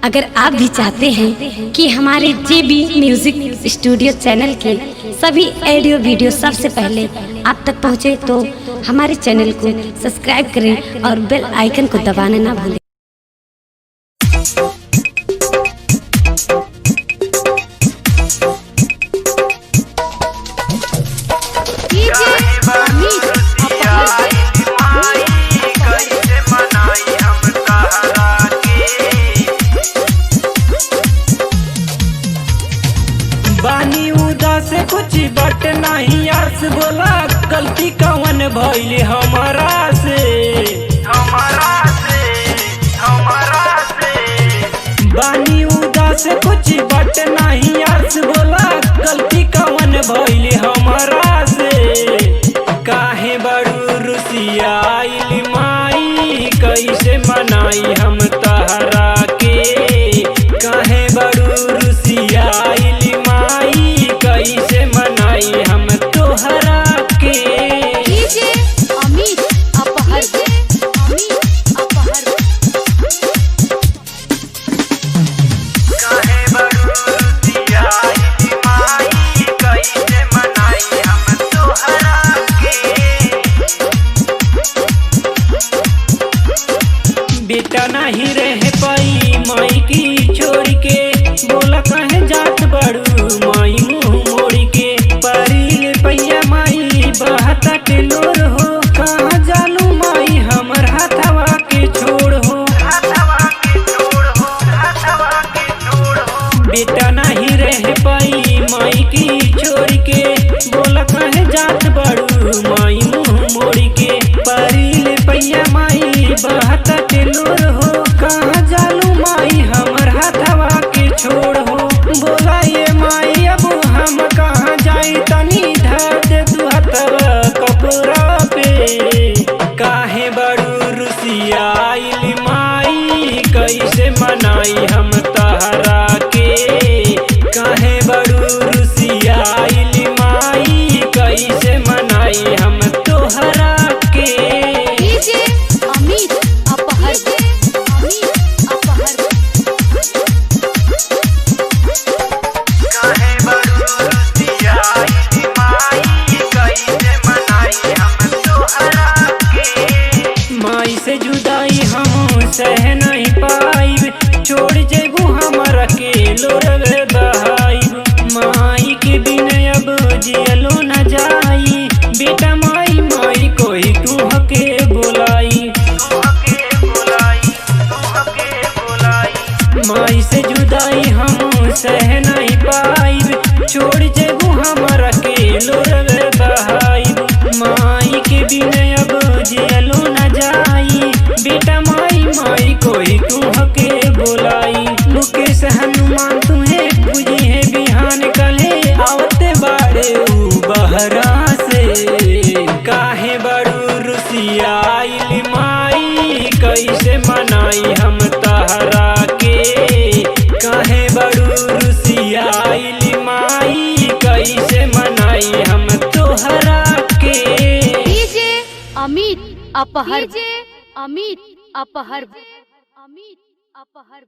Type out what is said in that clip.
अगर आप भी चाहते हैं कि हमारे JB म्यूजिक स्टूडियो चैनल के सभी ऑडियो वीडियो सबसे पहले आप तक पहुंचे, तो हमारे चैनल को सब्सक्राइब करें और बेल आइकन को दबाना ना भूलें। बानी उदास कुछ बट नहीं आस, बोला गलती कवन भइले हमारा से। बानी उदास कुछ बट नहीं आस, बोला गलती कवन भइले हमारा से। काहे बड़ू रुसिया आइली माई, कैसे मनाई हम तहरा के। काहे बड़ू रुसिया आइली माई, कैसे मनाई हम तोहरा के। डीजे अमित अपहर, अमित अपहर। काहे बड़ू रुसिया आइली माई, कैसे मनाई हम तोहरा के। बेटा नहीं रह पाई माई की छोड़ के, बोला कहे जात बड़ू माई मुँह मोड़ के। परिल पैया माई बहता के लोर हो, कहाँ जालू माई हमर हाथवा के छोड़ हो। बेटा नहीं रह पाई माई की छोड़ के, बोला कहे जात बड़ू माई मुँह मोड़ के। परिल पैया माई बहता के लोर हो, कहाँ जालू माई हमर हाथवा के छोड़ हो। बोला ये माई अब हम कहाँ जाई, तनी धर दे तू हथवा कपड़ा पे। काहे बड़ू रुसिया आइली माई, कैसे मनाई हम तहरा के। काहे बड़ू रुसिया आइली माई, कैसे मनाई हम तोहरा के। डीजे अमित अपहर, अमित अपहर। काहे बड़ू रुसिया आइली माई, कैसे मनाई हम तोहरा के। माई से जुदाई हम सह नहीं पाइब, छोड़ जेबू हमरा के लोरवे बहाइब। माई के बिन अब जियलो न जाई, बेटा माई माई कोई तू हके बोलाई। माई से जुदाई हम सह नहीं पाइब, छोड़ जेबू हमरा के लोरवे बहाइब। माई के बिन अब जियलो न जाई, बेटा माई माई कोई तू हके बोलाई। मुकेश हनुमान तुम्हें बुझी है बिहान कले, आवते बाड़े ऊ बहरा से। काहे बड़ू रुसिया आइली माई, कैसे मनाई हम तहरा के। काहे बड़ू रुसिया आइली माई, कैसे मनाई हम तोहरा के। डीजे अमित अपहर, डीजे अमित अपहर, अमित अपहर।